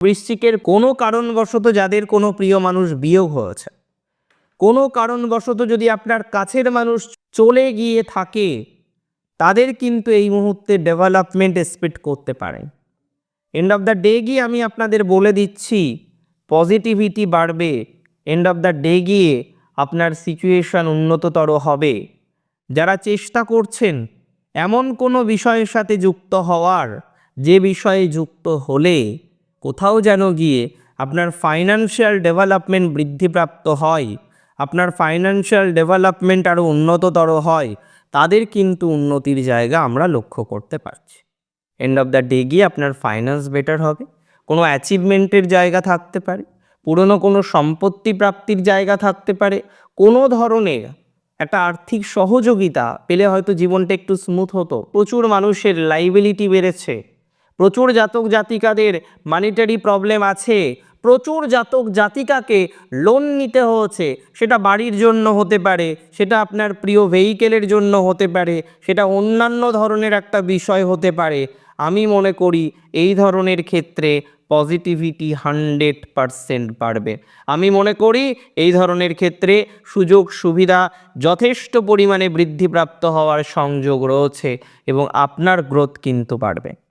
বৃশ্চিকের কোনো কারণবশত যাদের কোনো প্রিয় মানুষ বিয়োগ হয়েছে, কোনো কারণবশত যদি আপনার কাছের মানুষ চলে গিয়ে থাকে, তাদের কিন্তু এই মুহূর্তে ডেভেলপমেন্ট এক্সপেক্ট করতে পারেন। এন্ড অফ দ্য ডে গিয়ে আমি আপনাদের বলে দিচ্ছি, পজিটিভিটি বাড়বে। এন্ড অফ দ্য ডে গিয়ে আপনার সিচুয়েশন উন্নততর হবে। যারা চেষ্টা করছেন এমন কোনো বিষয়ের সাথে যুক্ত হওয়ার, যে বিষয়ে যুক্ত হলে কোথাও যেন গিয়ে আপনার ফাইন্যান্সিয়াল ডেভেলপমেন্ট বৃদ্ধিপ্রাপ্ত হয়, আপনার ফাইন্যান্সিয়াল ডেভেলপমেন্ট আরও উন্নততর হয়, তাদের কিন্তু উন্নতির জায়গা আমরা লক্ষ্য করতে পারছি। এন্ড অফ দ্য ডে গিয়ে আপনার ফাইন্যান্স বেটার হবে, কোনো অ্যাচিভমেন্টের জায়গা থাকতে পারে, পুরনো কোনো সম্পত্তি প্রাপ্তির জায়গা থাকতে পারে, কোনো ধরনের একটা আর্থিক সহযোগিতা পেলে হয়তো জীবনটা একটু স্মুথ হতো। প্রচুর মানুষের লাইবিলিটি বেড়েছে, প্রচুর জাতক জাতিকাদের মানিটারি প্রবলেম আছে, প্রচুর জাতক জাতিকাকে লোন নিতে হয়েছে। সেটা বাড়ির জন্য হতে পারে, সেটা আপনার প্রিয় ভেহিকেলের জন্য হতে পারে, সেটা অন্যান্য ধরনের একটা বিষয় হতে পারে। আমি মনে করি এই ধরনের ক্ষেত্রে পজিটিভিটি 100% বাড়বে। আমি মনে করি এই ধরনের ক্ষেত্রে সুযোগ সুবিধা যথেষ্ট পরিমাণে বৃদ্ধিপ্রাপ্ত হওয়ার সংযোগ রয়েছে এবং আপনার গ্রোথ কিন্তু বাড়বে।